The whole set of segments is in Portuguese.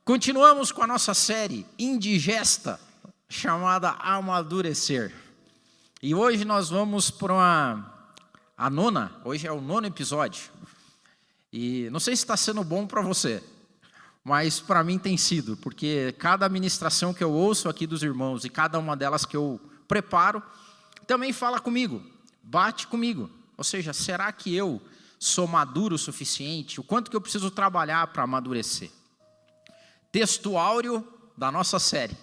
Continuamos com a nossa série indigesta, chamada Amadurecer. E hoje nós vamos para hoje é o 9º episódio. E não sei se está sendo bom para você, mas para mim tem sido, porque cada ministração que eu ouço aqui dos irmãos e cada uma delas que eu preparo, também fala comigo, bate comigo. Ou seja, será que eu sou maduro o suficiente? O quanto que eu preciso trabalhar para amadurecer? Texto áureo da nossa série.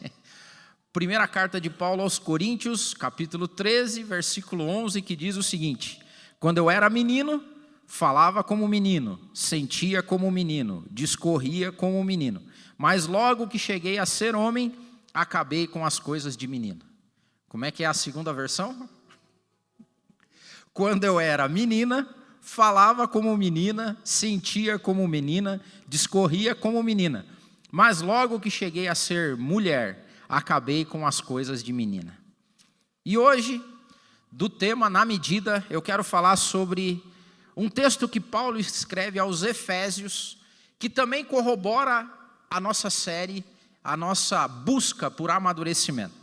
Primeira carta de Paulo aos Coríntios, capítulo 13, versículo 11, que diz o seguinte: quando eu era menino, falava como menino, sentia como menino, discorria como menino. Mas logo que cheguei a ser homem, acabei com as coisas de menino. Como é que é a segunda versão? Quando eu era menina, falava como menina, sentia como menina, discorria como menina. Mas logo que cheguei a ser mulher, acabei com as coisas de menina. E hoje, do tema Na Medida, eu quero falar sobre um texto que Paulo escreve aos Efésios, que também corrobora a nossa série, a nossa busca por amadurecimento.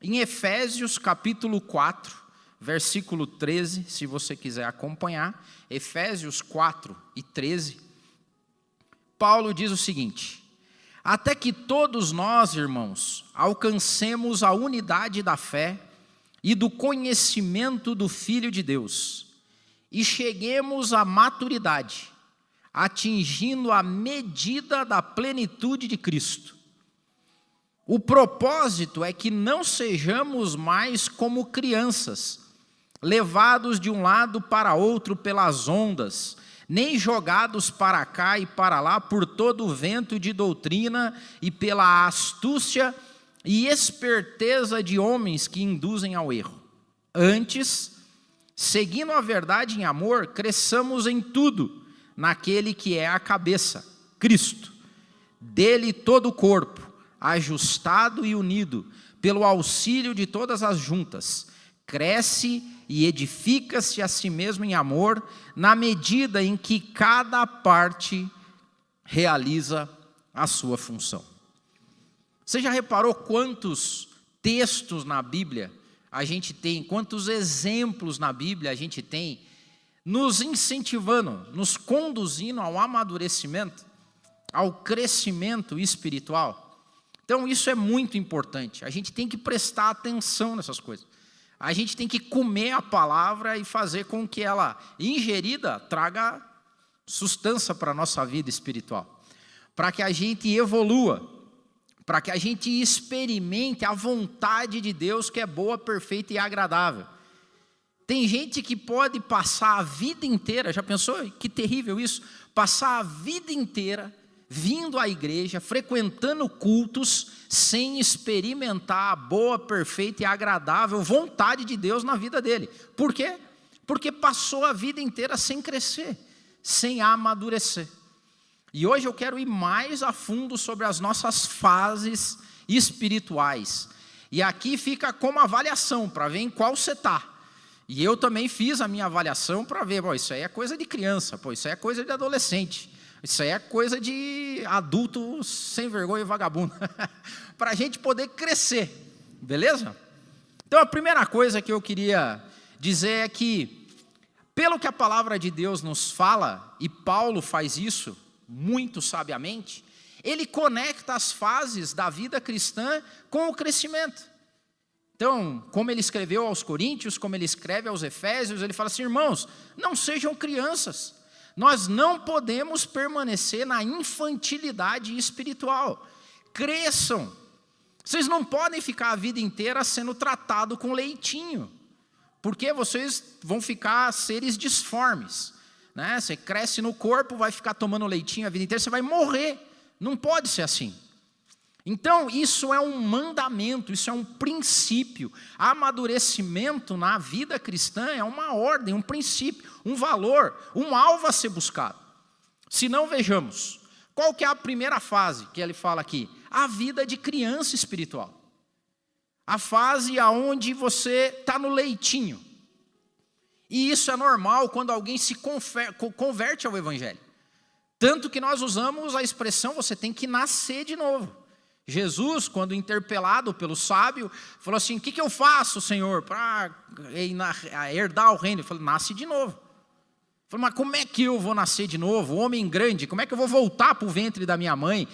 Em Efésios capítulo 4, versículo 13, se você quiser acompanhar, Efésios 4 e 13, Paulo diz o seguinte: até que todos nós, irmãos, alcancemos a unidade da fé e do conhecimento do Filho de Deus, e cheguemos à maturidade, atingindo a medida da plenitude de Cristo. O propósito é que não sejamos mais como crianças, levados de um lado para outro pelas ondas, nem jogados para cá e para lá por todo o vento de doutrina e pela astúcia e esperteza de homens que induzem ao erro. Antes, seguindo a verdade em amor, cresçamos em tudo, naquele que é a cabeça, Cristo. Dele todo o corpo, ajustado e unido, pelo auxílio de todas as juntas, cresce e edifica-se a si mesmo em amor, na medida em que cada parte realiza a sua função. Você já reparou quantos textos na Bíblia a gente tem, quantos exemplos na Bíblia a gente tem, nos incentivando, nos conduzindo ao amadurecimento, ao crescimento espiritual? Então isso é muito importante, a gente tem que prestar atenção nessas coisas. A gente tem que comer a palavra e fazer com que ela, ingerida, traga sustância para a nossa vida espiritual. Para que a gente evolua, para que a gente experimente a vontade de Deus que é boa, perfeita e agradável. Tem gente que pode passar a vida inteira, já pensou? Que terrível isso? Passar a vida inteira vindo à igreja, frequentando cultos, sem experimentar a boa, perfeita e agradável vontade de Deus na vida dele. Por quê? Porque passou a vida inteira sem crescer, sem amadurecer. E hoje eu quero ir mais a fundo sobre as nossas fases espirituais. E aqui fica como avaliação, para ver em qual você está. E eu também fiz a minha avaliação para ver, isso aí é coisa de criança, isso aí é coisa de adolescente. Isso aí é coisa de adulto sem vergonha e vagabundo. Para a gente poder crescer, beleza? Então a primeira coisa que eu queria dizer é que, pelo que a palavra de Deus nos fala, e Paulo faz isso muito sabiamente, ele conecta as fases da vida cristã com o crescimento. Então, como ele escreveu aos Coríntios, como ele escreve aos Efésios, ele fala assim: irmãos, não sejam crianças. Nós não podemos permanecer na infantilidade espiritual. Cresçam. Vocês não podem ficar a vida inteira sendo tratado com leitinho, porque vocês vão ficar seres disformes, né? Você cresce no corpo, vai ficar tomando leitinho a vida inteira, você vai morrer. Não pode ser assim. Então, isso é um mandamento, isso é um princípio. Amadurecimento na vida cristã é uma ordem, um princípio, um valor, um alvo a ser buscado. Se não, vejamos, qual que é a primeira fase que ele fala aqui? A vida de criança espiritual. A fase onde você está no leitinho. E isso é normal quando alguém se converte ao Evangelho. Tanto que nós usamos a expressão, você tem que nascer de novo. Jesus, quando interpelado pelo sábio, falou assim, o que eu faço, Senhor, para herdar o reino? Ele falou, nasce de novo. Ele falou, mas como é que eu vou nascer de novo? Homem grande, como é que eu vou voltar para o ventre da minha mãe?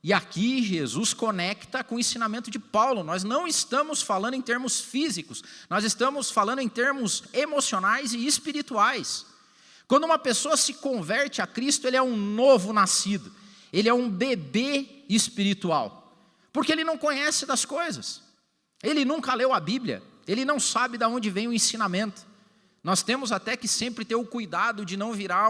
E aqui Jesus conecta com o ensinamento de Paulo. Nós não estamos falando em termos físicos, nós estamos falando em termos emocionais e espirituais. Quando uma pessoa se converte a Cristo, ele é um novo nascido, ele é um bebê espiritual. Porque ele não conhece das coisas, ele nunca leu a Bíblia, ele não sabe de onde vem o ensinamento. Nós temos até que sempre ter o cuidado de não virar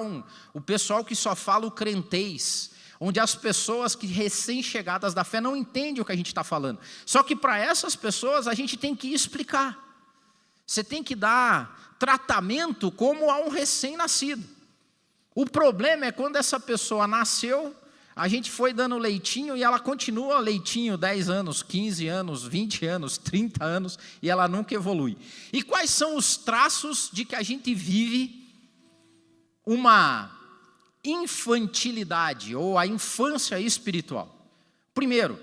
o pessoal que só fala o crentez, onde as pessoas que recém-chegadas da fé não entendem o que a gente está falando. Só que para essas pessoas a gente tem que explicar, você tem que dar tratamento como a um recém-nascido. O problema é quando essa pessoa nasceu, a gente foi dando leitinho e ela continua leitinho 10 anos, 15 anos, 20 anos, 30 anos e ela nunca evolui. E quais são os traços de que a gente vive uma infantilidade ou a infância espiritual? Primeiro,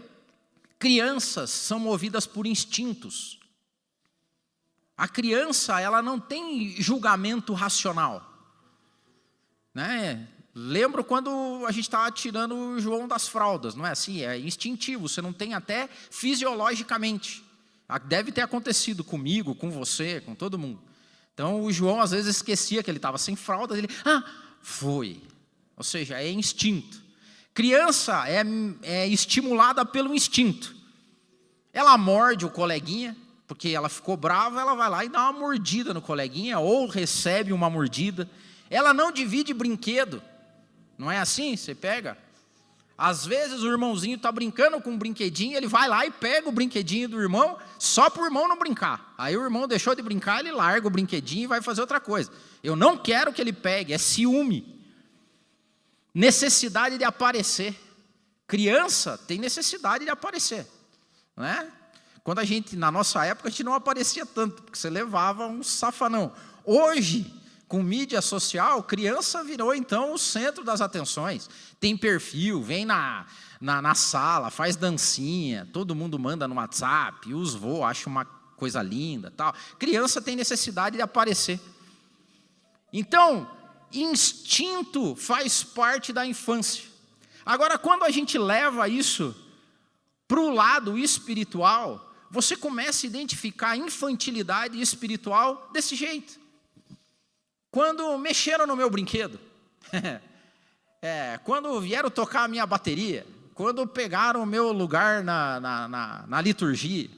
crianças são movidas por instintos. A criança, ela não tem julgamento racional, né? Lembro quando a gente estava tirando o João das fraldas, não é assim? É instintivo, você não tem até fisiologicamente. Deve ter acontecido comigo, com você, com todo mundo. Então o João às vezes esquecia que ele estava sem fraldas, ele, foi. Ou seja, é instinto. Criança é estimulada pelo instinto. Ela morde o coleguinha, porque ela ficou brava, ela vai lá e dá uma mordida no coleguinha, ou recebe uma mordida. Ela não divide brinquedo. Não é assim? Você pega? Às vezes o irmãozinho está brincando com um brinquedinho, ele vai lá e pega o brinquedinho do irmão, só para o irmão não brincar. Aí o irmão deixou de brincar, ele larga o brinquedinho e vai fazer outra coisa. Eu não quero que ele pegue, é ciúme. Necessidade de aparecer. Criança tem necessidade de aparecer, não é? Quando na nossa época, a gente não aparecia tanto, porque você levava um safanão. Hoje, com mídia social, criança virou então o centro das atenções. Tem perfil, vem na sala, faz dancinha, todo mundo manda no WhatsApp, os vô acham uma coisa linda, tal. Criança tem necessidade de aparecer. Então, instinto faz parte da infância. Agora, quando a gente leva isso para o lado espiritual, você começa a identificar a infantilidade espiritual desse jeito. Quando mexeram no meu brinquedo, quando vieram tocar a minha bateria, quando pegaram o meu lugar na liturgia,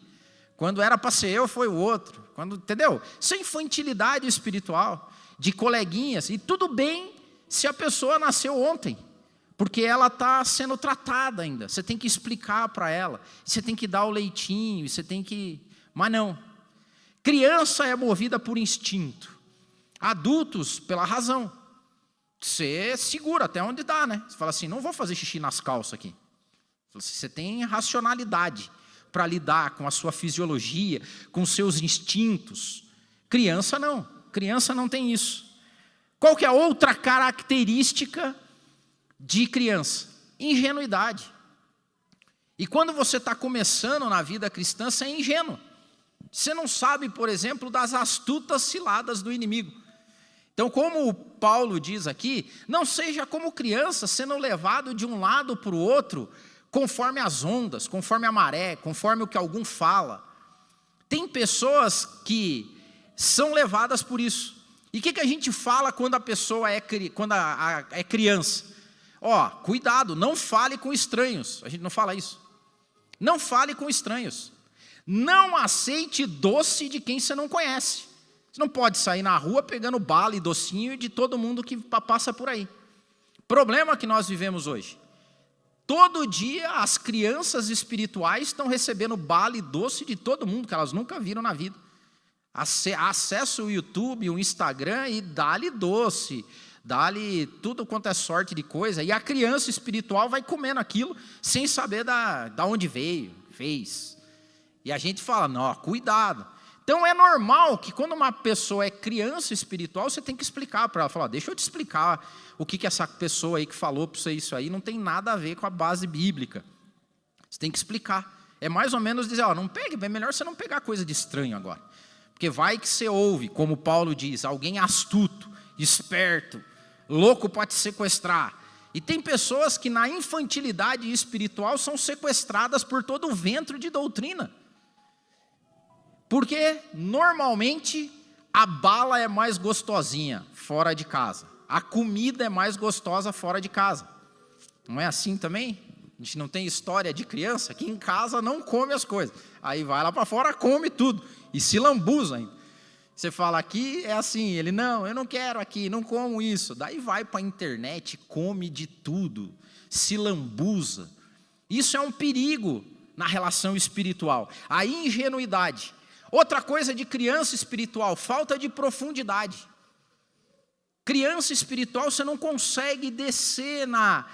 quando era para ser eu, foi o outro, entendeu? Isso é infantilidade espiritual, de coleguinhas, e tudo bem se a pessoa nasceu ontem, porque ela está sendo tratada ainda, você tem que explicar para ela, você tem que dar o leitinho, mas não, criança é movida por instinto, adultos pela razão. Você segura até onde dá, né? Você fala assim, não vou fazer xixi nas calças aqui. Você tem racionalidade para lidar com a sua fisiologia, com os seus instintos. Criança não tem isso. Qual que é a outra característica de criança? Ingenuidade. E quando você está começando na vida cristã, você é ingênuo. Você não sabe, por exemplo, das astutas ciladas do inimigo. Então, como o Paulo diz aqui, não seja como criança sendo levado de um lado para o outro, conforme as ondas, conforme a maré, conforme o que algum fala. Tem pessoas que são levadas por isso. E o que a gente fala quando a pessoa é criança? Cuidado, não fale com estranhos. A gente não fala isso. Não fale com estranhos. Não aceite doce de quem você não conhece. Você não pode sair na rua pegando bala e docinho de todo mundo que passa por aí. Problema que nós vivemos hoje. Todo dia as crianças espirituais estão recebendo bala e doce de todo mundo que elas nunca viram na vida. Acessa o YouTube, o Instagram e dá-lhe doce, dá-lhe tudo quanto é sorte de coisa. E a criança espiritual vai comendo aquilo sem saber da onde veio, fez. E a gente fala, não, cuidado. Então é normal que quando uma pessoa é criança espiritual, você tem que explicar para ela, falar, deixa eu te explicar o que essa pessoa aí que falou para você isso aí não tem nada a ver com a base bíblica. Você tem que explicar. É mais ou menos dizer, não pegue, é melhor você não pegar coisa de estranho agora. Porque vai que você ouve, como Paulo diz, alguém astuto, esperto, louco para te sequestrar. E tem pessoas que na infantilidade espiritual são sequestradas por todo o ventre de doutrina. Porque normalmente a bala é mais gostosinha fora de casa. A comida é mais gostosa fora de casa. Não é assim também? A gente não tem história de criança que em casa não come as coisas. Aí vai lá para fora, come tudo. E se lambuza ainda. Você fala aqui, é assim. Ele, não, eu não quero aqui, não como isso. Daí vai para a internet, come de tudo. Se lambuza. Isso é um perigo na relação espiritual. A ingenuidade. Outra coisa de criança espiritual, falta de profundidade. Criança espiritual, você não consegue descer na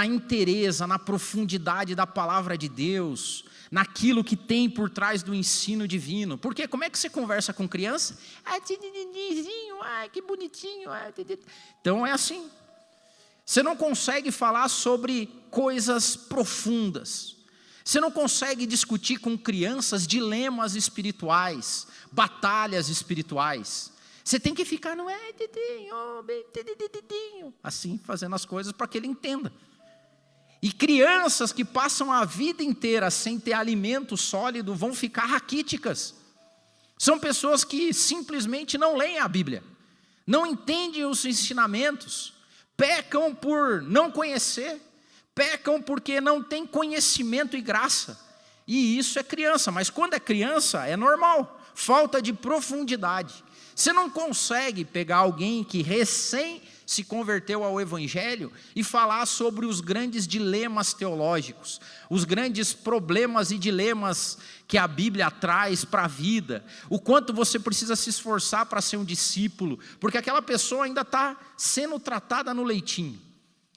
inteireza, na profundidade da palavra de Deus, naquilo que tem por trás do ensino divino. Porque como é que você conversa com criança? Que bonitinho. Então é assim. Você não consegue falar sobre coisas profundas. Você não consegue discutir com crianças dilemas espirituais, batalhas espirituais. Você tem que ficar, não é, dedinho, assim, fazendo as coisas para que ele entenda. E crianças que passam a vida inteira sem ter alimento sólido vão ficar raquíticas. São pessoas que simplesmente não leem a Bíblia, não entendem os ensinamentos, pecam por não conhecer, pecam porque não têm conhecimento e graça. E isso é criança, mas quando é criança é normal, falta de profundidade. Você não consegue pegar alguém que recém se converteu ao Evangelho e falar sobre os grandes dilemas teológicos, os grandes problemas e dilemas que a Bíblia traz para a vida, o quanto você precisa se esforçar para ser um discípulo, porque aquela pessoa ainda está sendo tratada no leitinho.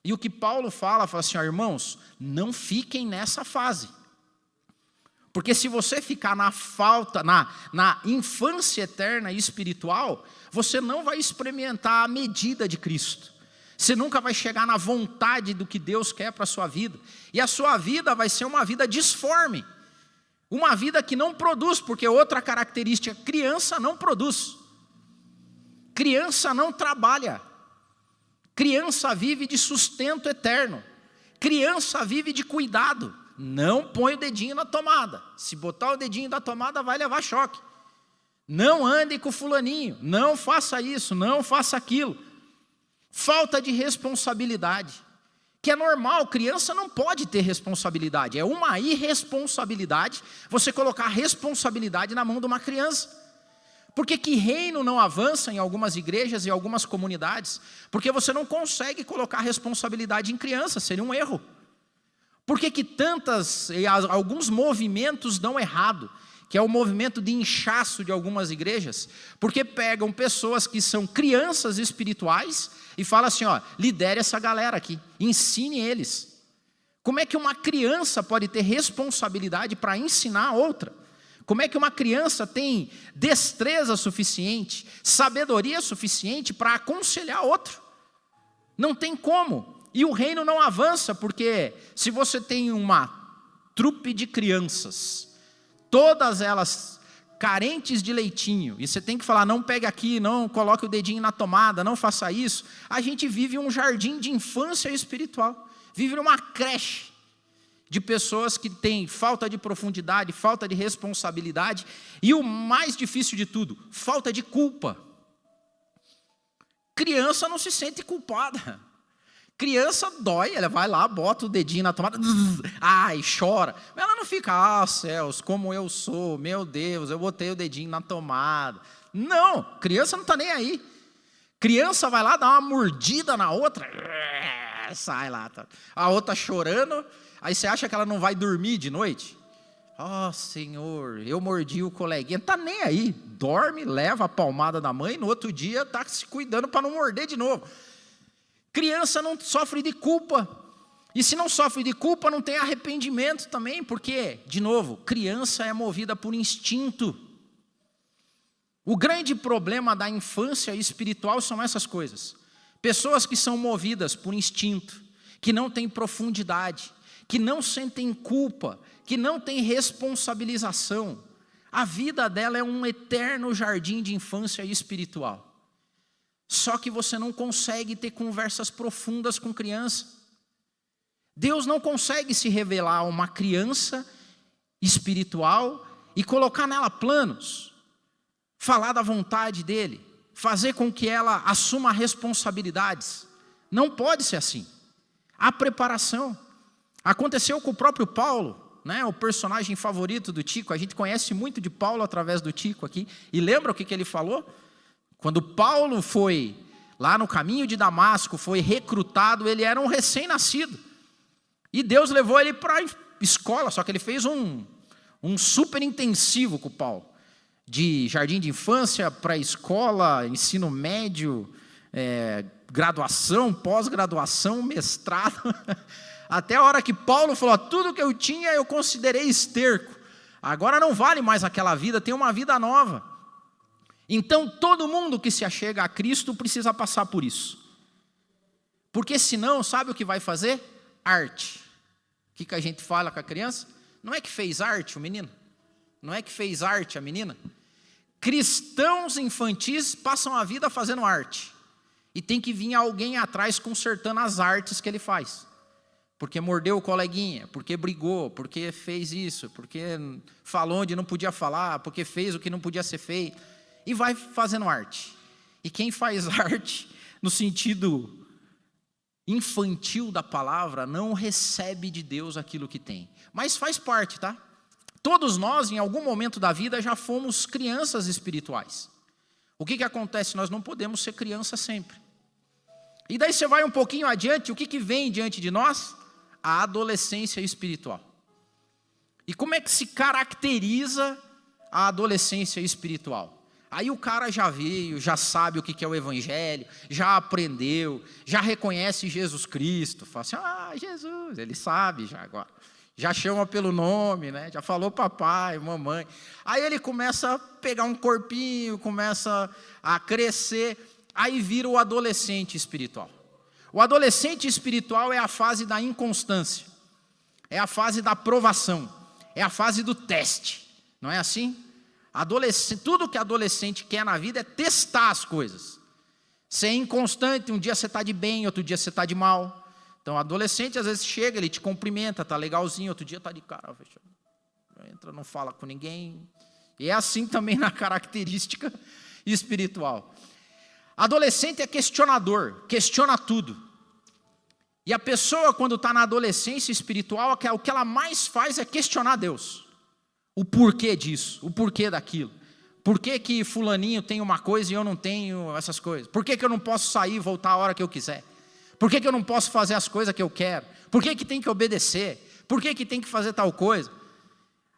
E o que Paulo fala assim, irmãos, não fiquem nessa fase. Porque se você ficar na infância eterna e espiritual, você não vai experimentar a medida de Cristo. Você nunca vai chegar na vontade do que Deus quer para a sua vida. E a sua vida vai ser uma vida disforme. Uma vida que não produz, porque outra característica, criança não produz. Criança não trabalha. Criança vive de sustento eterno. Criança vive de cuidado. Não põe o dedinho na tomada. Se botar o dedinho na tomada, vai levar choque. Não ande com fulaninho. Não faça isso, não faça aquilo. Falta de responsabilidade. Que é normal, criança não pode ter responsabilidade. É uma irresponsabilidade você colocar responsabilidade na mão de uma criança. Porque que reino não avança em algumas igrejas e algumas comunidades? Porque você não consegue colocar responsabilidade em criança, seria um erro. Por que alguns movimentos dão errado? Que é o movimento de inchaço de algumas igrejas. Porque pegam pessoas que são crianças espirituais e falam assim, lidere essa galera aqui, ensine eles. Como é que uma criança pode ter responsabilidade para ensinar a outra? Como é que uma criança tem destreza suficiente, sabedoria suficiente para aconselhar outro? Não tem como. E o reino não avança, porque se você tem uma trupe de crianças, todas elas carentes de leitinho, e você tem que falar, não pegue aqui, não coloque o dedinho na tomada, não faça isso, a gente vive um jardim de infância espiritual, vive uma creche de pessoas que têm falta de profundidade, falta de responsabilidade, e o mais difícil de tudo, falta de culpa. Criança não se sente culpada. Criança dói, ela vai lá, bota o dedinho na tomada, ai, chora. Ela não fica, céus, como eu sou, meu Deus, eu botei o dedinho na tomada. Não, criança não está nem aí. Criança vai lá, dá uma mordida na outra, sai lá. A outra chorando, aí você acha que ela não vai dormir de noite? Senhor, eu mordi o coleguinha, não está nem aí. Dorme, leva a palmada da mãe, no outro dia está se cuidando para não morder de novo. Criança não sofre de culpa, e se não sofre de culpa, não tem arrependimento também, porque, de novo, criança é movida por instinto. O grande problema da infância espiritual são essas coisas. Pessoas que são movidas por instinto, que não têm profundidade, que não sentem culpa, que não têm responsabilização. A vida dela é um eterno jardim de infância espiritual. Só que você não consegue ter conversas profundas com criança. Deus não consegue se revelar a uma criança espiritual e colocar nela planos, falar da vontade dele, fazer com que ela assuma responsabilidades. Não pode ser assim. Há preparação. Aconteceu com o próprio Paulo, né, o personagem favorito do Tico. A gente conhece muito de Paulo através do Tico aqui. E lembra o que ele falou? Quando Paulo foi lá no caminho de Damasco, foi recrutado, ele era um recém-nascido. E Deus levou ele para a escola, só que ele fez um super intensivo com o Paulo. De jardim de infância, pré-escola, ensino médio, graduação, pós-graduação, mestrado. Até a hora que Paulo falou, tudo que eu tinha eu considerei esterco. Agora não vale mais aquela vida, tem uma vida nova. Então todo mundo que se achega a Cristo precisa passar por isso. Porque senão, sabe o que vai fazer? Arte. O que a gente fala com a criança? Não é que fez arte o menino? Não é que fez arte a menina? Cristãos infantis passam a vida fazendo arte. E tem que vir alguém atrás consertando as artes que ele faz. Porque mordeu o coleguinha, porque brigou, porque fez isso, porque falou onde não podia falar, porque fez o que não podia ser feito. E vai fazendo arte. E quem faz arte, no sentido infantil da palavra, não recebe de Deus aquilo que tem. Mas faz parte, tá? Todos nós, em algum momento da vida, já fomos crianças espirituais. O que acontece? Nós não podemos ser criança sempre. E daí você vai um pouquinho adiante, o que vem diante de nós? A adolescência espiritual. E como é que se caracteriza a adolescência espiritual? Aí o cara já veio, já sabe o que é o evangelho, já aprendeu, já reconhece Jesus Cristo. Fala assim, Jesus, ele sabe já agora. Já chama pelo nome, né? Já falou papai, mamãe. Aí ele começa a pegar um corpinho, começa a crescer, aí vira o adolescente espiritual. O adolescente espiritual é a fase da inconstância, é a fase da provação, é a fase do teste, não é assim? Tudo que adolescente quer na vida é testar as coisas. Ser inconstante, um dia você está de bem, outro dia você está de mal. Então, o adolescente às vezes chega, ele te cumprimenta, está legalzinho, outro dia está de cara fechada. Entra, não fala com ninguém. E é assim também na característica espiritual. Adolescente é questionador, questiona tudo. E a pessoa, quando está na adolescência espiritual, o que ela mais faz é questionar Deus. O porquê disso, o porquê daquilo. Por que fulaninho tem uma coisa e eu não tenho essas coisas? Por que eu não posso sair e voltar a hora que eu quiser? Por que eu não posso fazer as coisas que eu quero? Por que tem que obedecer? Por que tem que fazer tal coisa?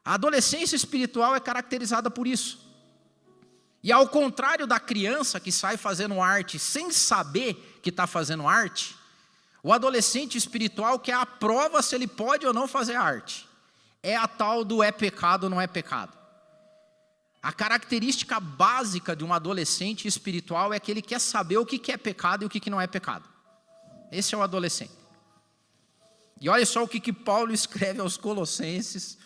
A adolescência espiritual é caracterizada por isso. E ao contrário da criança que sai fazendo arte sem saber que está fazendo arte, o adolescente espiritual quer a prova se ele pode ou não fazer arte. É a tal do é pecado ou não é pecado. A característica básica de um adolescente espiritual é que ele quer saber o que é pecado e o que não é pecado. Esse é o adolescente. E olha só o que Paulo escreve aos Colossenses,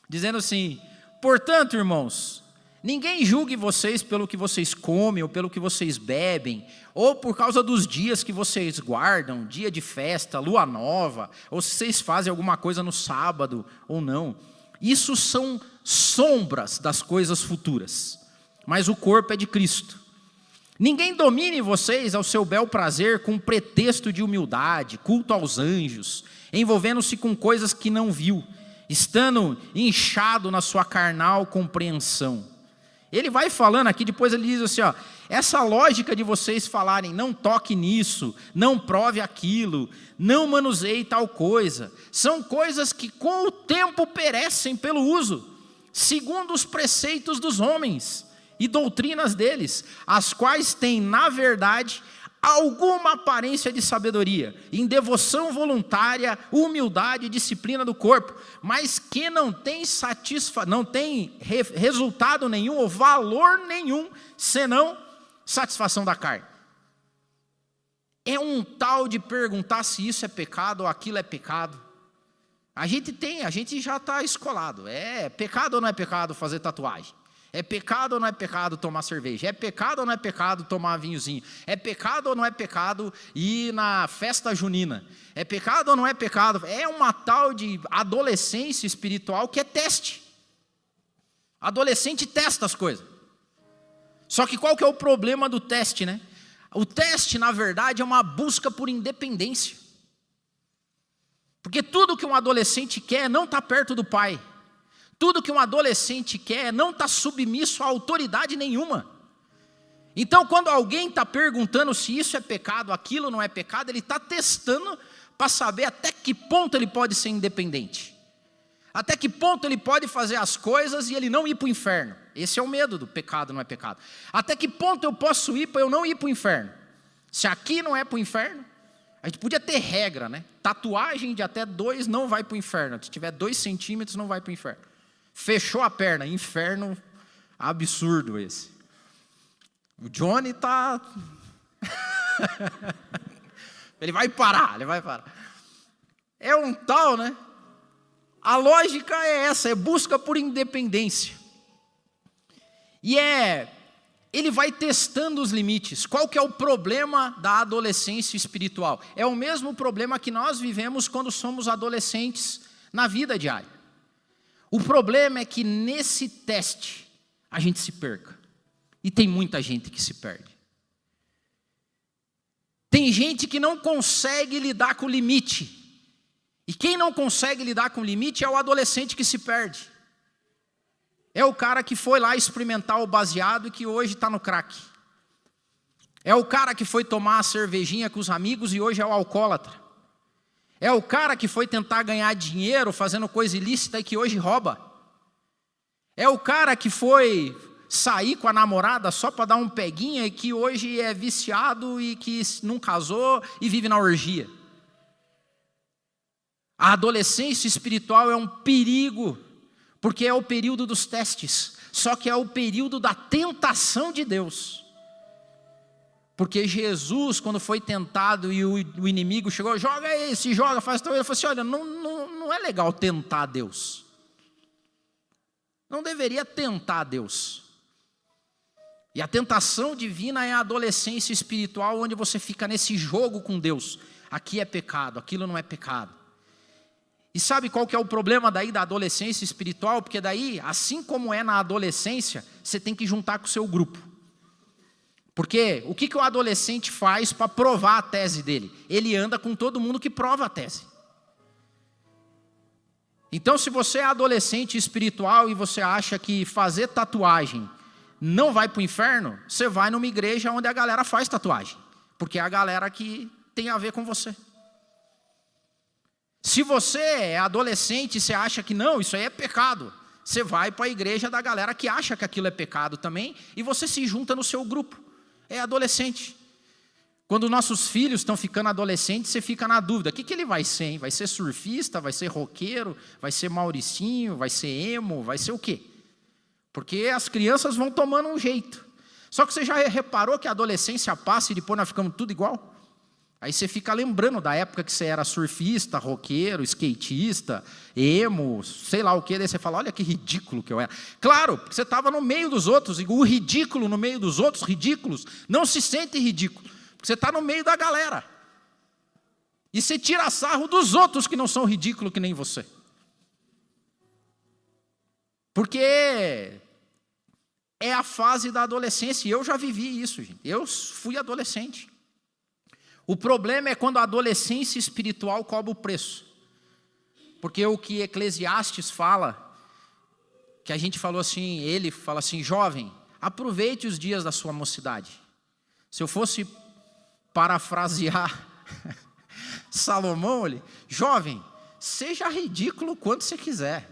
dizendo assim: portanto, irmãos, ninguém julgue vocês pelo que vocês comem, ou pelo que vocês bebem, ou por causa dos dias que vocês guardam, dia de festa, lua nova, ou se vocês fazem alguma coisa no sábado ou não. Isso são sombras das coisas futuras, mas o corpo é de Cristo. Ninguém domine vocês ao seu bel prazer com pretexto de humildade, culto aos anjos, envolvendo-se com coisas que não viu, estando inchado na sua carnal compreensão. Ele vai falando aqui, depois ele diz assim, essa lógica de vocês falarem, não toque nisso, não prove aquilo, não manuseie tal coisa, são coisas que com o tempo perecem pelo uso, segundo os preceitos dos homens e doutrinas deles, as quais têm, na verdade, alguma aparência de sabedoria, em devoção voluntária, humildade e disciplina do corpo, mas que não tem resultado nenhum ou valor nenhum, senão satisfação da carne. É um tal de perguntar se isso é pecado ou aquilo é pecado. A gente já está escolado. É pecado ou não é pecado fazer tatuagem? É pecado ou não é pecado tomar cerveja? É pecado ou não é pecado tomar vinhozinho? É pecado ou não é pecado ir na festa junina? É pecado ou não é pecado? É uma tal de adolescência espiritual que é teste. Adolescente testa as coisas. Só que qual que é o problema do teste, né? O teste, na verdade, é uma busca por independência. Porque tudo que um adolescente quer é não estar perto do pai. Tudo que um adolescente quer é não estar submisso a autoridade nenhuma. Então, quando alguém está perguntando se isso é pecado, aquilo não é pecado, ele está testando para saber até que ponto ele pode ser independente. Até que ponto ele pode fazer as coisas e ele não ir para o inferno. Esse é o medo do pecado, não é pecado. Até que ponto eu posso ir para eu não ir para o inferno? Se aqui não é para o inferno, a gente podia ter regra, né? Tatuagem de até 2 não vai para o inferno. Se tiver 2 centímetros, não vai para o inferno. Fechou a perna, inferno absurdo esse. O Johnny está... ele vai parar. É um tal, né? A lógica é essa, é busca por independência. E ele vai testando os limites. Qual que é o problema da adolescência espiritual? É o mesmo problema que nós vivemos quando somos adolescentes na vida diária. O problema é que nesse teste a gente se perca. E tem muita gente que se perde. Tem gente que não consegue lidar com o limite. E quem não consegue lidar com o limite é o adolescente que se perde. É o cara que foi lá experimentar o baseado e que hoje está no crack. É o cara que foi tomar a cervejinha com os amigos e hoje é o alcoólatra. É o cara que foi tentar ganhar dinheiro fazendo coisa ilícita e que hoje rouba. É o cara que foi sair com a namorada só para dar um peguinha e que hoje é viciado e que não casou e vive na orgia. A adolescência espiritual é um perigo, porque é o período dos testes, só que é o período da tentação de Deus. Porque Jesus, quando foi tentado e o inimigo chegou, joga aí, se joga, faz tudo, ele falou assim, olha, não é legal tentar Deus. Não deveria tentar Deus. E a tentação divina é a adolescência espiritual, onde você fica nesse jogo com Deus. Aqui é pecado, aquilo não é pecado. E sabe qual que é o problema daí da adolescência espiritual? Porque daí, assim como é na adolescência, você tem que juntar com o seu grupo. Porque o que o adolescente faz para provar a tese dele? Ele anda com todo mundo que prova a tese. Então, se você é adolescente espiritual e você acha que fazer tatuagem não vai para o inferno, você vai numa igreja onde a galera faz tatuagem. Porque é a galera que tem a ver com você. Se você é adolescente e você acha que não, isso aí é pecado, você vai para a igreja da galera que acha que aquilo é pecado também e você se junta no seu grupo. É adolescente. Quando nossos filhos estão ficando adolescentes, você fica na dúvida, o que ele vai ser, hein? Vai ser surfista, vai ser roqueiro, vai ser Mauricinho, vai ser emo, vai ser o quê? Porque as crianças vão tomando um jeito. Só que você já reparou que a adolescência passa e depois nós ficamos tudo igual? Aí você fica lembrando da época que você era surfista, roqueiro, skatista, emo, sei lá o que, daí você fala, olha que ridículo que eu era. Claro, porque você estava no meio dos outros, e o ridículo no meio dos outros ridículos não se sente ridículo, porque você está no meio da galera. E você tira sarro dos outros que não são ridículos que nem você. Porque é a fase da adolescência, e eu já vivi isso, gente. Eu fui adolescente. O problema é quando a adolescência espiritual cobra o preço. Porque o que Eclesiastes fala, que a gente falou assim, ele fala assim, jovem, aproveite os dias da sua mocidade. Se eu fosse parafrasear Salomão, jovem, seja ridículo quanto você quiser.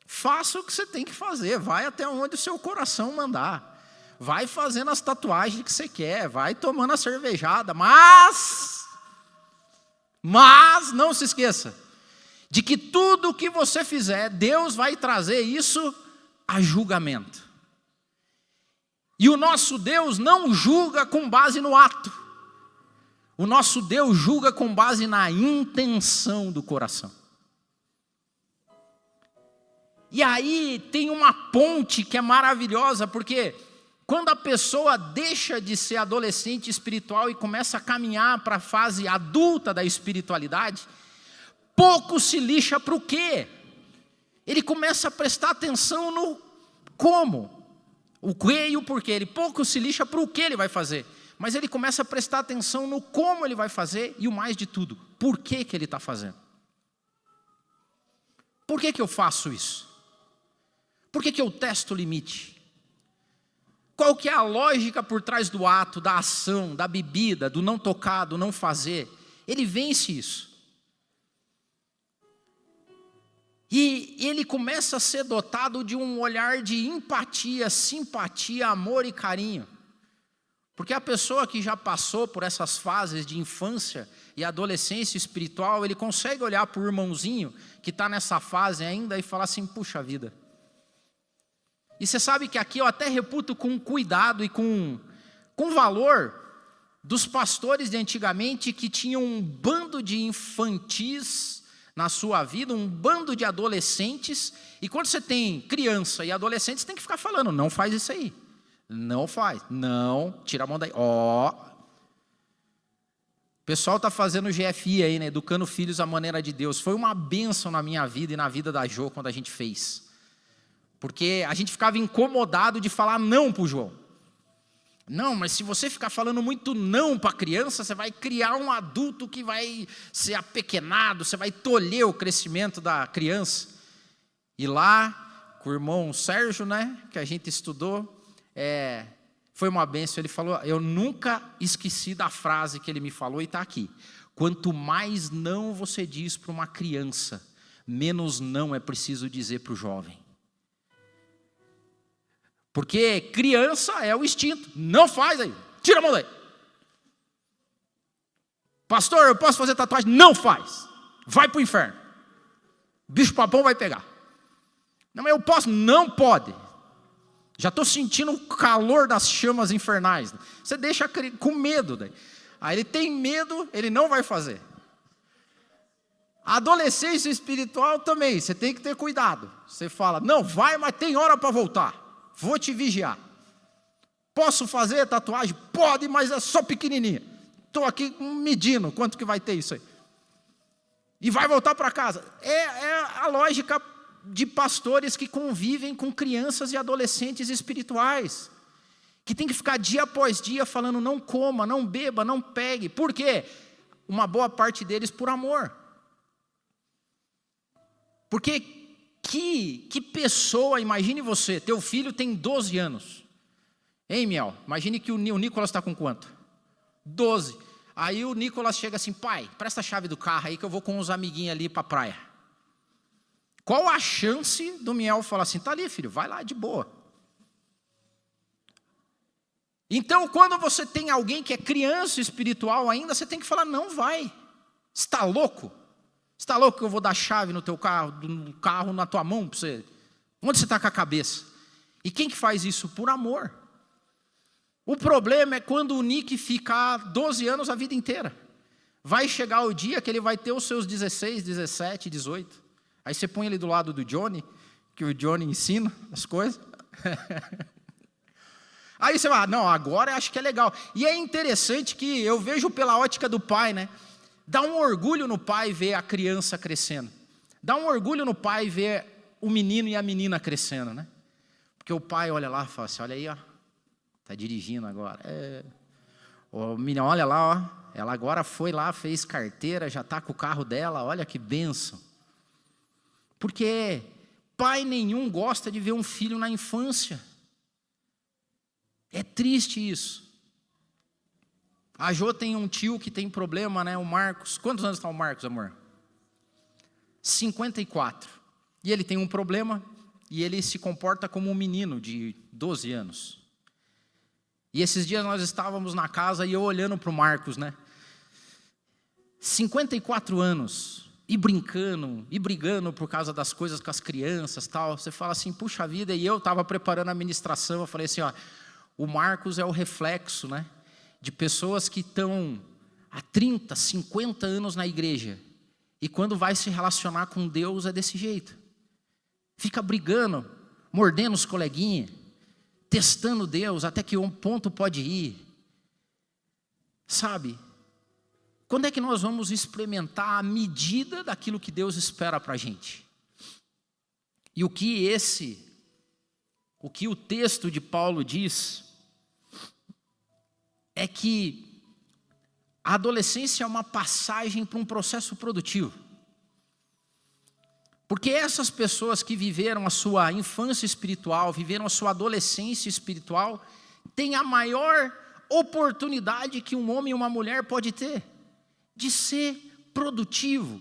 Faça o que você tem que fazer, vai até onde o seu coração mandar. vai fazendo as tatuagens que você quer, vai tomando a cervejada, mas não se esqueça de que tudo o que você fizer, Deus vai trazer isso a julgamento. E o nosso Deus não julga com base no ato. O nosso Deus julga com base na intenção do coração. E aí tem uma ponte que é maravilhosa, porque quando a pessoa deixa de ser adolescente espiritual e começa a caminhar para a fase adulta da espiritualidade, pouco se lixa para o quê? Ele começa a prestar atenção no como, o que e o porquê. Ele pouco se lixa para o que ele vai fazer, mas ele começa a prestar atenção no como ele vai fazer e o mais de tudo, por que ele está fazendo. Por que eu faço isso? Por que eu testo o limite? Qual que é a lógica por trás do ato, da ação, da bebida, do não tocar, do não fazer? Ele vence isso. E ele começa a ser dotado de um olhar de empatia, simpatia, amor e carinho. Porque a pessoa que já passou por essas fases de infância e adolescência espiritual, ele consegue olhar para o irmãozinho que está nessa fase ainda e falar assim, puxa vida. E você sabe que aqui eu até reputo com cuidado e com valor dos pastores de antigamente que tinham um bando de infantis na sua vida, um bando de adolescentes, e quando você tem criança e adolescente, você tem que ficar falando, não faz isso aí, não faz, não, tira a mão daí, ó. O pessoal está fazendo GFI aí, né, educando filhos à maneira de Deus, foi uma bênção na minha vida e na vida da Jo quando a gente fez. Porque a gente ficava incomodado de falar não para o João. Não, mas se você ficar falando muito não para a criança, você vai criar um adulto que vai ser apequenado, você vai tolher o crescimento da criança. E lá, com o irmão Sérgio, né, que a gente estudou, foi uma bênção. Ele falou, eu nunca esqueci da frase que ele me falou e está aqui. Quanto mais não você diz para uma criança, menos não é preciso dizer para o jovem. Porque criança é o instinto. Não faz aí. Tira a mão daí. Pastor, eu posso fazer tatuagem? Não faz. Vai para o inferno. Bicho papão vai pegar. Não, mas eu posso? Não pode. Já estou sentindo o calor das chamas infernais. Você deixa com medo daí. Aí ele tem medo, ele não vai fazer. A adolescência espiritual também, você tem que ter cuidado. Você fala, não, vai, mas tem hora para voltar. Vou te vigiar. Posso fazer tatuagem? Pode, mas é só pequenininha. Estou aqui medindo quanto que vai ter isso aí. E vai voltar para casa. É a lógica de pastores que convivem com crianças e adolescentes espirituais. Que tem que ficar dia após dia falando, não coma, não beba, não pegue. Por quê? Uma boa parte deles por amor. Porque que pessoa, imagine você, teu filho tem 12 anos. Hein, Miel? Imagine que o Nicolas está com quanto? 12. Aí o Nicolas chega assim, pai, presta a chave do carro aí que eu vou com os amiguinhos ali para a praia. Qual a chance do Miel falar assim, tá ali filho, vai lá de boa. Então quando você tem alguém que é criança espiritual ainda, você tem que falar, não vai. Você está louco? Você está louco que eu vou dar chave no teu carro, no carro na tua mão para você? Onde você está com a cabeça? E quem que faz isso? Por amor. O problema é quando o Nick ficar 12 anos a vida inteira. Vai chegar o dia que ele vai ter os seus 16, 17, 18. Aí você põe ele do lado do Johnny, que o Johnny ensina as coisas. Aí você vai, não, agora eu acho que é legal. E é interessante que eu vejo pela ótica do pai, né? Dá um orgulho no pai ver a criança crescendo. Dá um orgulho no pai ver o menino e a menina crescendo, né? Porque o pai olha lá e fala assim, olha aí, ó, tá dirigindo agora. O menino, olha lá, ó, ela agora foi lá, fez carteira, já está com o carro dela, olha que bênção. Porque pai nenhum gosta de ver um filho na infância. É triste isso. A Jo tem um tio que tem problema, né? O Marcos. Quantos anos está o Marcos, amor? 54. E ele tem um problema e ele se comporta como um menino de 12 anos. E esses dias nós estávamos na casa e eu olhando para o Marcos, né? 54 anos, e brincando, e brigando por causa das coisas com as crianças, tal. Você fala assim, puxa vida, e eu estava preparando a ministração, eu falei assim, ó, o Marcos é o reflexo, né? De pessoas que estão há 30, 50 anos na igreja, e quando vai se relacionar com Deus é desse jeito. Fica brigando, mordendo os coleguinhas, testando Deus até que um ponto pode ir. Sabe? Quando é que nós vamos experimentar a medida daquilo que Deus espera para a gente? E o que o texto de Paulo diz é que a adolescência é uma passagem para um processo produtivo. Porque essas pessoas que viveram a sua infância espiritual, viveram a sua adolescência espiritual, têm a maior oportunidade que um homem e uma mulher pode ter, de ser produtivo,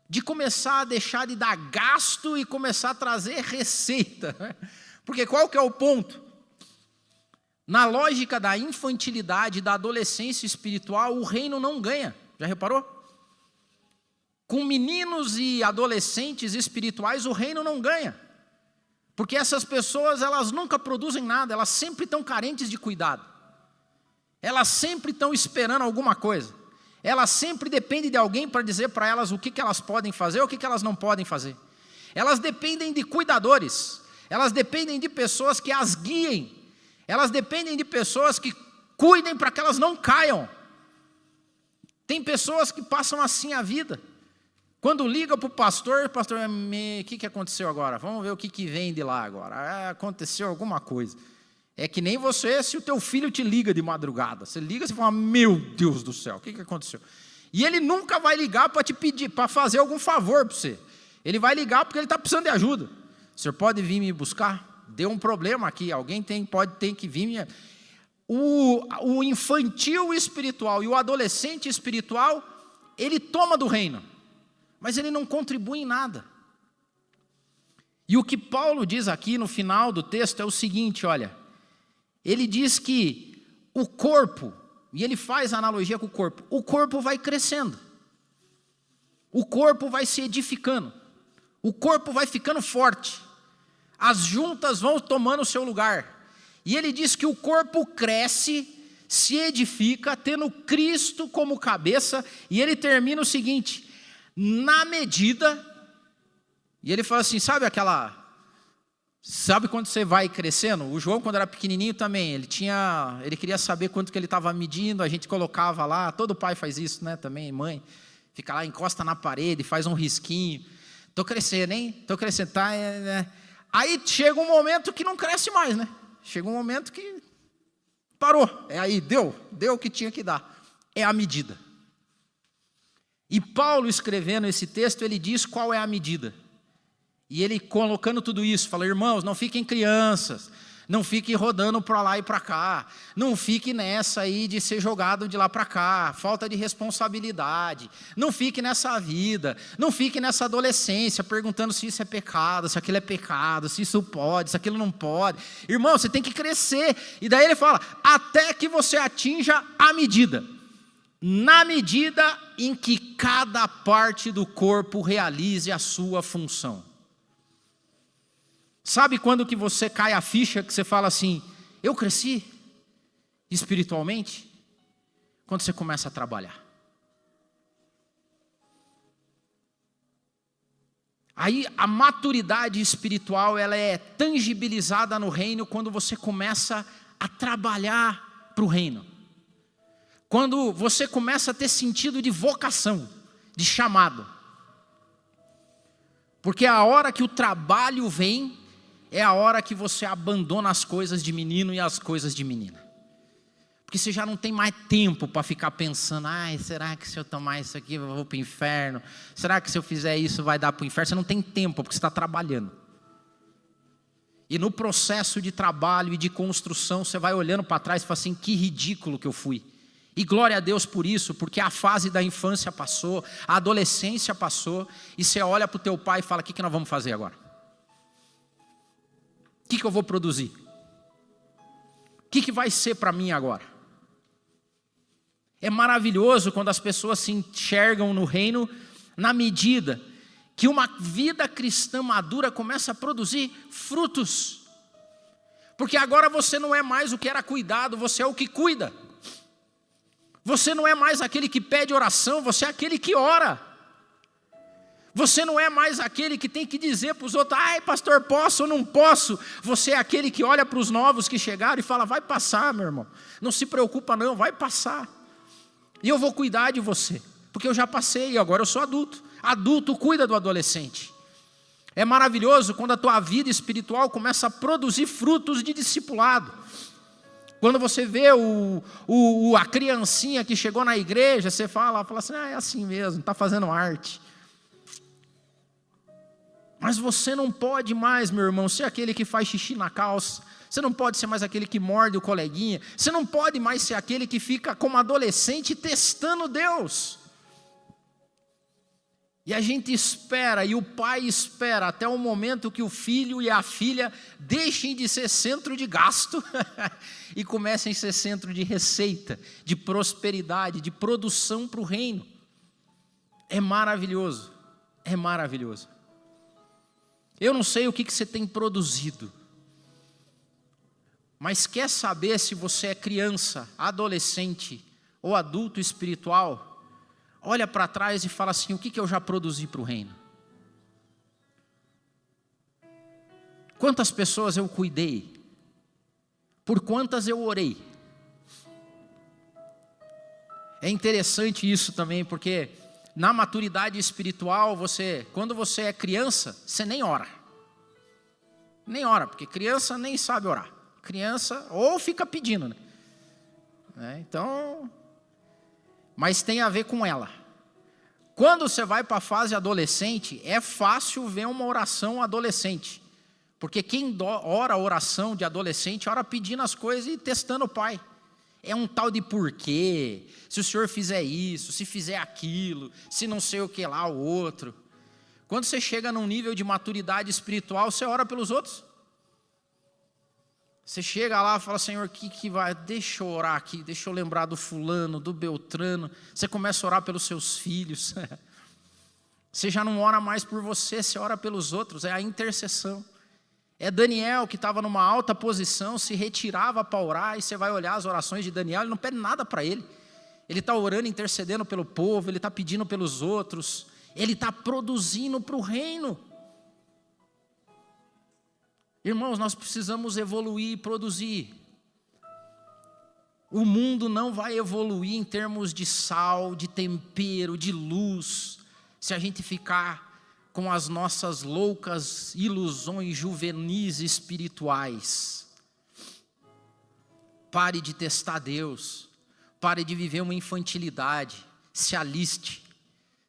de começar a deixar de dar gasto e começar a trazer receita. Porque qual que é o ponto? Na lógica da infantilidade, da adolescência espiritual, o reino não ganha. Já reparou? Com meninos e adolescentes espirituais, o reino não ganha. Porque essas pessoas, elas nunca produzem nada, elas sempre estão carentes de cuidado. Elas sempre estão esperando alguma coisa. Elas sempre dependem de alguém para dizer para elas o que elas podem fazer ou o que elas não podem fazer. Elas dependem de cuidadores. Elas dependem de pessoas que as guiem. Elas dependem de pessoas que cuidem para que elas não caiam. Tem pessoas que passam assim a vida. Quando liga para o pastor, o que aconteceu agora? Vamos ver o que vem de lá agora. Aconteceu alguma coisa. É que nem você, se o teu filho te liga de madrugada. Você liga e fala, meu Deus do céu, o que aconteceu? E ele nunca vai ligar para te pedir, para fazer algum favor para você. Ele vai ligar porque ele está precisando de ajuda. O senhor pode vir me buscar? Deu um problema aqui, alguém pode ter que vir me... O infantil espiritual e o adolescente espiritual, ele toma do reino, mas ele não contribui em nada. E o que Paulo diz aqui no final do texto é o seguinte, olha, ele diz que o corpo, e ele faz a analogia com o corpo vai crescendo, o corpo vai se edificando, o corpo vai ficando forte, as juntas vão tomando o seu lugar, e ele diz que o corpo cresce, se edifica, tendo Cristo como cabeça, e ele termina o seguinte, na medida, e ele fala assim, sabe quando você vai crescendo? O João, quando era pequenininho também, ele queria saber quanto que ele estava medindo, a gente colocava lá, todo pai faz isso, né, também, mãe, fica lá, encosta na parede, faz um risquinho, estou crescendo, hein, estou crescendo, tá, Aí chega um momento que não cresce mais, né, chega um momento que parou, aí deu o que tinha que dar, é a medida. E Paulo escrevendo esse texto, ele diz qual é a medida. E ele colocando tudo isso, fala, irmãos, não fiquem crianças, não fiquem rodando para lá e para cá, não fiquem nessa aí de ser jogado de lá para cá, falta de responsabilidade, não fiquem nessa vida, não fiquem nessa adolescência, perguntando se isso é pecado, se aquilo é pecado, se isso pode, se aquilo não pode. Irmão, você tem que crescer. E daí ele fala, até que você atinja a medida. Na medida em que cada parte do corpo realize a sua função. Sabe quando que você cai a ficha, que você fala assim, eu cresci espiritualmente? Quando você começa a trabalhar. Aí a maturidade espiritual, ela é tangibilizada no reino quando você começa a trabalhar para o reino. Quando você começa a ter sentido de vocação, de chamado. Porque a hora que o trabalho vem, é a hora que você abandona as coisas de menino e as coisas de menina. Porque você já não tem mais tempo para ficar pensando, será que se eu tomar isso aqui eu vou para o inferno? Será que se eu fizer isso vai dar para o inferno? Você não tem tempo, porque você está trabalhando. E no processo de trabalho e de construção, você vai olhando para trás e fala assim, que ridículo que eu fui. E glória a Deus por isso, porque a fase da infância passou, a adolescência passou, e você olha para o teu pai e fala, o que nós vamos fazer agora? O que eu vou produzir? O que vai ser para mim agora? É maravilhoso quando as pessoas se enxergam no reino na medida que uma vida cristã madura começa a produzir frutos. Porque agora você não é mais o que era cuidado, você é o que cuida. Você não é mais aquele que pede oração, você é aquele que ora. Você não é mais aquele que tem que dizer para os outros: ai pastor, posso ou não posso? Você é aquele que olha para os novos que chegaram e fala: vai passar, meu irmão, não se preocupa não, vai passar. E eu vou cuidar de você, porque eu já passei e agora eu sou adulto. Adulto cuida do adolescente. É maravilhoso quando a tua vida espiritual começa a produzir frutos de discipulado. Quando você vê a criancinha que chegou na igreja, você fala assim: é assim mesmo, está fazendo arte. Mas você não pode mais, meu irmão, ser aquele que faz xixi na calça. Você não pode ser mais aquele que morde o coleguinha. Você não pode mais ser aquele que fica como adolescente testando Deus. E a gente espera, e o pai espera até o momento que o filho e a filha deixem de ser centro de gasto e comecem a ser centro de receita, de prosperidade, de produção para o reino. É maravilhoso, é maravilhoso. Eu não sei o que você tem produzido, mas quer saber se você é criança, adolescente ou adulto espiritual? Olha para trás e fala assim: o que eu já produzi para o reino? Quantas pessoas eu cuidei? Por quantas eu orei? É interessante isso também, porque na maturidade espiritual, quando você é criança, você nem ora. Nem ora, porque criança nem sabe orar. Criança ou fica pedindo, né? Então, mas tem a ver com ela. Quando você vai para a fase adolescente, é fácil ver uma oração adolescente. Porque quem ora a oração de adolescente, ora pedindo as coisas e testando o pai. É um tal de porquê, se o senhor fizer isso, se fizer aquilo, se não sei o que lá, o outro. Quando você chega num nível de maturidade espiritual, você ora pelos outros. Você chega lá e fala: Senhor, que vai? Deixa eu orar aqui, deixa eu lembrar do fulano, do Beltrano. Você começa a orar pelos seus filhos. Você já não ora mais por você, você ora pelos outros, é a intercessão. É Daniel que estava numa alta posição, se retirava para orar, e você vai olhar as orações de Daniel, ele não pede nada para ele. Ele está orando, intercedendo pelo povo, ele está pedindo pelos outros, ele está produzindo para o reino. Irmãos, nós precisamos evoluir e produzir. O mundo não vai evoluir em termos de sal, de tempero, de luz, se a gente ficar com as nossas loucas ilusões juvenis espirituais. Pare de testar Deus, pare de viver uma infantilidade, se aliste,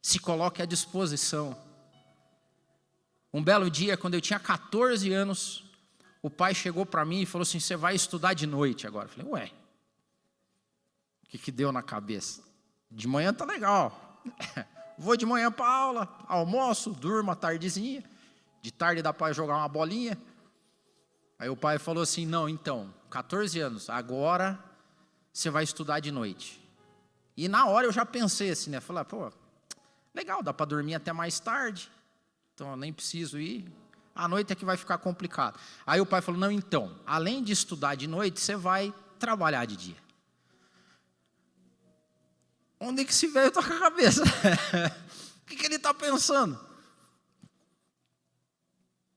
se coloque à disposição. Um belo dia, quando eu tinha 14 anos, o pai chegou para mim e falou assim: você vai estudar de noite agora. Eu falei: ué, o que deu na cabeça? De manhã tá legal, vou de manhã para aula, almoço, durmo à tardezinha, de tarde dá para jogar uma bolinha. Aí o pai falou assim: não, então, 14 anos, agora você vai estudar de noite. E na hora eu já pensei assim, né? Falei: pô, legal, dá para dormir até mais tarde, então eu nem preciso ir. À noite é que vai ficar complicado. Aí o pai falou: não, então, além de estudar de noite, você vai trabalhar de dia. Onde é que esse velho está com a cabeça? O que ele está pensando?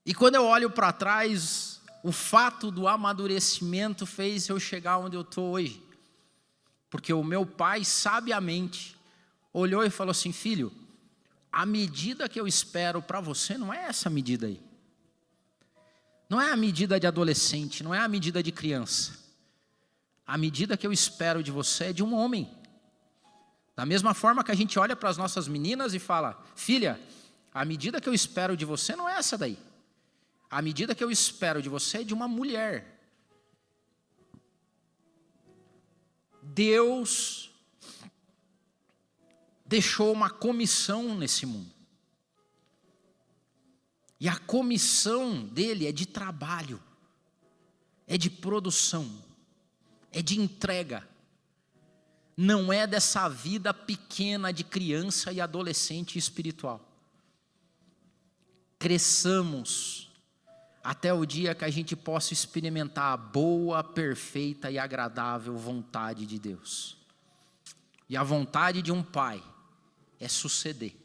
E quando eu olho para trás, o fato do amadurecimento fez eu chegar onde eu estou hoje. Porque o meu pai, sabiamente, olhou e falou assim: filho, a medida que eu espero para você não é essa medida aí. Não é a medida de adolescente, não é a medida de criança. A medida que eu espero de você é de um homem. Da mesma forma que a gente olha para as nossas meninas e fala: filha, a medida que eu espero de você não é essa daí. A medida que eu espero de você é de uma mulher. Deus deixou uma comissão nesse mundo. E a comissão dele é de trabalho, é de produção. é de entrega. Não é dessa vida pequena de criança e adolescente espiritual. Cresçamos até o dia que a gente possa experimentar a boa, perfeita e agradável vontade de Deus. E a vontade de um pai é suceder.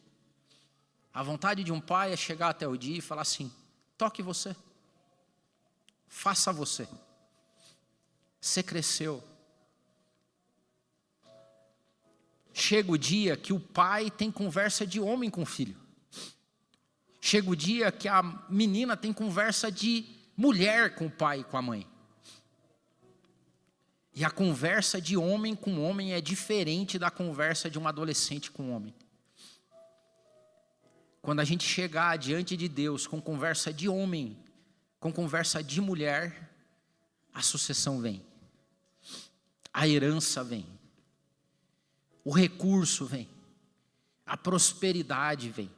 A vontade de um pai é chegar até o dia e falar assim: toque você, faça você. Você cresceu. Chega o dia que o pai tem conversa de homem com o filho. Chega o dia que a menina tem conversa de mulher com o pai e com a mãe. E a conversa de homem com homem é diferente da conversa de um adolescente com homem. Quando a gente chegar diante de Deus com conversa de homem, com conversa de mulher, a sucessão vem. A herança vem. O recurso vem. A prosperidade vem.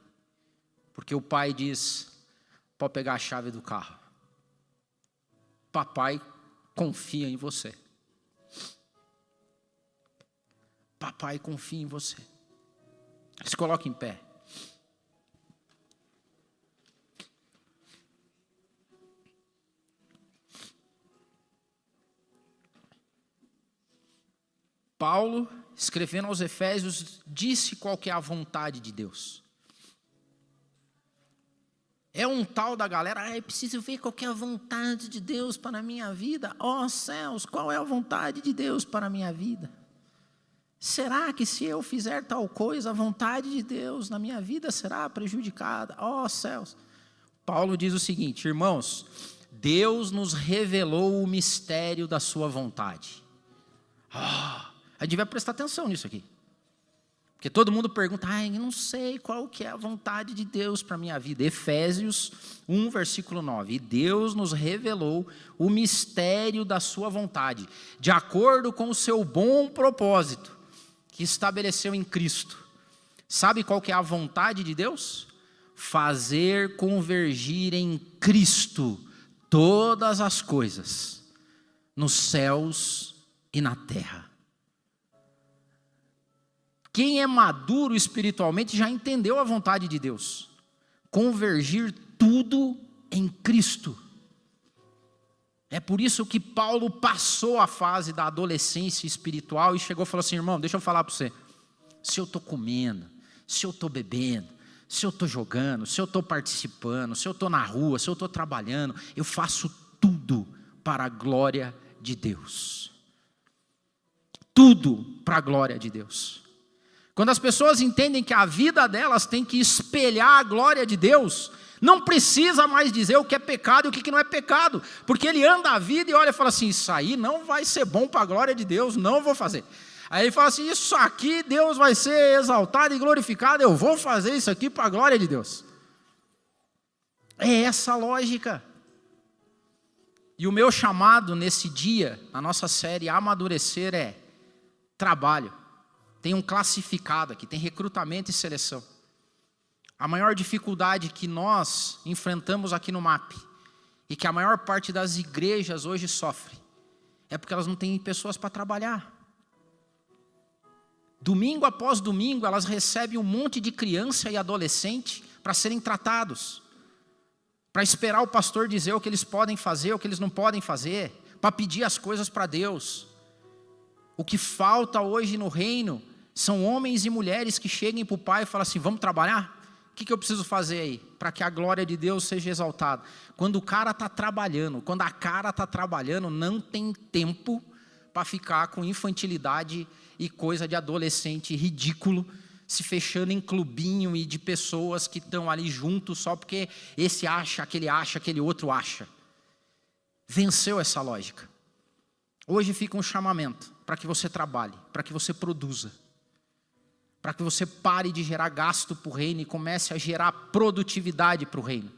Porque o pai diz: pode pegar a chave do carro. Papai confia em você. Papai confia em você. Se coloque em pé. Paulo, escrevendo aos Efésios, disse qual que é a vontade de Deus. É um tal da galera: eu preciso ver qual que é a vontade de Deus para a minha vida. Ó céus, qual é a vontade de Deus para a minha vida? Será que se eu fizer tal coisa, a vontade de Deus na minha vida será prejudicada? Ó céus. Paulo diz o seguinte: irmãos, Deus nos revelou o mistério da sua vontade. A gente vai prestar atenção nisso aqui. Porque todo mundo pergunta: eu não sei qual que é a vontade de Deus para a minha vida. Efésios 1, versículo 9. E Deus nos revelou o mistério da sua vontade, de acordo com o seu bom propósito, que estabeleceu em Cristo. Sabe qual que é a vontade de Deus? Fazer convergir em Cristo todas as coisas, nos céus e na terra. Quem é maduro espiritualmente já entendeu a vontade de Deus. Convergir tudo em Cristo. É por isso que Paulo passou a fase da adolescência espiritual e chegou e falou assim: irmão, deixa eu falar para você. Se eu estou comendo, se eu estou bebendo, se eu estou jogando, se eu estou participando, se eu estou na rua, se eu estou trabalhando, eu faço tudo para a glória de Deus. Tudo para a glória de Deus. Quando as pessoas entendem que a vida delas tem que espelhar a glória de Deus, não precisa mais dizer o que é pecado e o que não é pecado, porque ele anda a vida e olha e fala assim: isso aí não vai ser bom para a glória de Deus, não vou fazer. Aí ele fala assim: isso aqui Deus vai ser exaltado e glorificado, eu vou fazer isso aqui para a glória de Deus. É essa a lógica. E o meu chamado nesse dia, na nossa série Amadurecer, é trabalho. Tem um classificado aqui, tem recrutamento e seleção. A maior dificuldade que nós enfrentamos aqui no MAP, e que a maior parte das igrejas hoje sofre, é porque elas não têm pessoas para trabalhar. Domingo após domingo, elas recebem um monte de criança e adolescente para serem tratados, para esperar o pastor dizer o que eles podem fazer, o que eles não podem fazer, para pedir as coisas para Deus. O que falta hoje no reino são homens e mulheres que cheguem para o pai e falam assim: vamos trabalhar? O que eu preciso fazer aí para que a glória de Deus seja exaltada? Quando o cara está trabalhando, quando a cara está trabalhando, não tem tempo para ficar com infantilidade e coisa de adolescente ridículo, se fechando em clubinho e de pessoas que estão ali juntos só porque esse acha, aquele outro acha. Venceu essa lógica. Hoje fica um chamamento para que você trabalhe, para que você produza, para que você pare de gerar gasto para o reino e comece a gerar produtividade para o reino.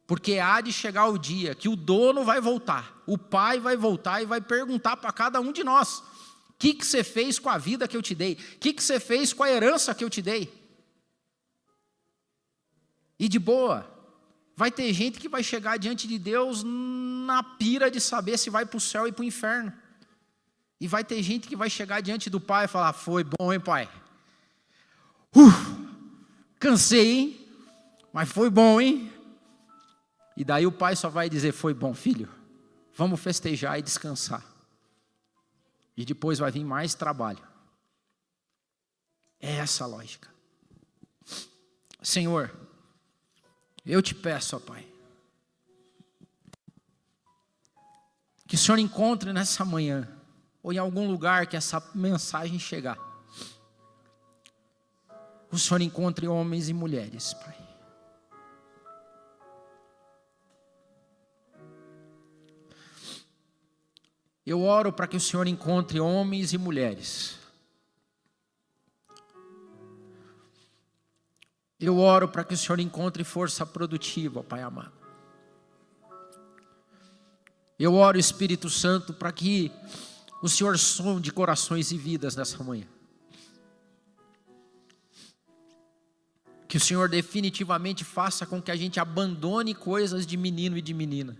Porque há de chegar o dia que o dono vai voltar, o pai vai voltar e vai perguntar para cada um de nós: o que você fez com a vida que eu te dei? O que você fez com a herança que eu te dei? E de boa, vai ter gente que vai chegar diante de Deus na pira de saber se vai para o céu e para o inferno. E vai ter gente que vai chegar diante do pai e falar: foi bom, hein, pai? Cansei, hein? Mas foi bom, hein? E daí o pai só vai dizer: foi bom, filho. Vamos festejar e descansar. E depois vai vir mais trabalho. É essa a lógica. Senhor, eu te peço, ó Pai, que o Senhor encontre nessa manhã, ou em algum lugar que essa mensagem chegar, o Senhor encontre homens e mulheres, Pai. Eu oro para que o Senhor encontre homens e mulheres. Eu oro para que o Senhor encontre força produtiva, Pai amado. Eu oro, Espírito Santo, para que o Senhor sonde corações e vidas nessa manhã. Que o Senhor definitivamente faça com que a gente abandone coisas de menino e de menina.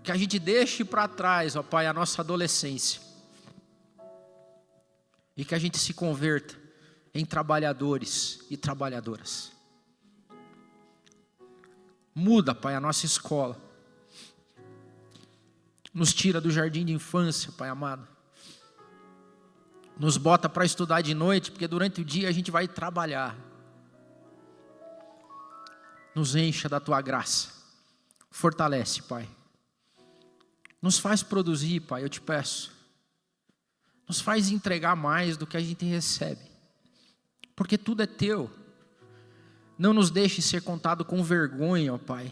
Que a gente deixe para trás, ó Pai, a nossa adolescência. E que a gente se converta em trabalhadores e trabalhadoras. Muda, Pai, a nossa escola. Nos tira do jardim de infância, Pai amado. Nos bota para estudar de noite, porque durante o dia a gente vai trabalhar. Nos encha da Tua graça. Fortalece, Pai. Nos faz produzir, Pai, eu te peço. Nos faz entregar mais do que a gente recebe. Porque tudo é Teu. Não nos deixe ser contado com vergonha, ó Pai,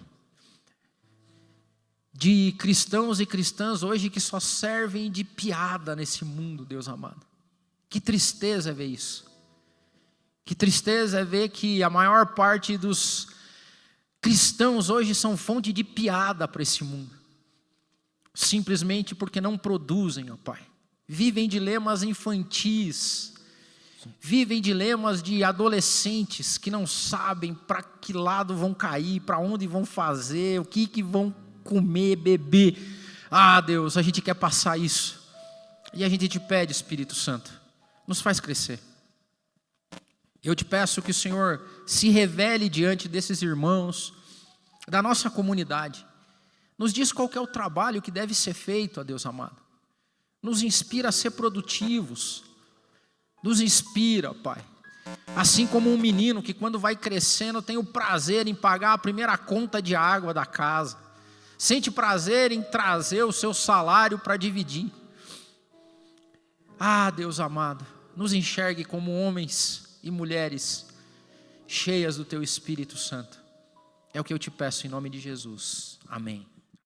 de cristãos e cristãs hoje que só servem de piada nesse mundo, Deus amado. Que tristeza é ver isso. Que tristeza é ver que a maior parte dos cristãos hoje são fonte de piada para esse mundo. Simplesmente porque não produzem, ó Pai. Vivem dilemas infantis. Vivem dilemas de adolescentes que não sabem para que lado vão cair, para onde vão fazer, o que vão comer, beber. Ah, Deus, a gente quer passar isso. E a gente te pede, Espírito Santo, nos faz crescer. Eu te peço que o Senhor se revele diante desses irmãos, da nossa comunidade. Nos diz qual que é o trabalho que deve ser feito, ó Deus amado. Nos inspira a ser produtivos. Nos inspira, Pai. Assim como um menino que quando vai crescendo tem o prazer em pagar a primeira conta de água da casa. Sente prazer em trazer o seu salário para dividir. Ah, Deus amado, nos enxergue como homens e mulheres cheias do Teu Espírito Santo. É o que eu te peço em nome de Jesus. Amém.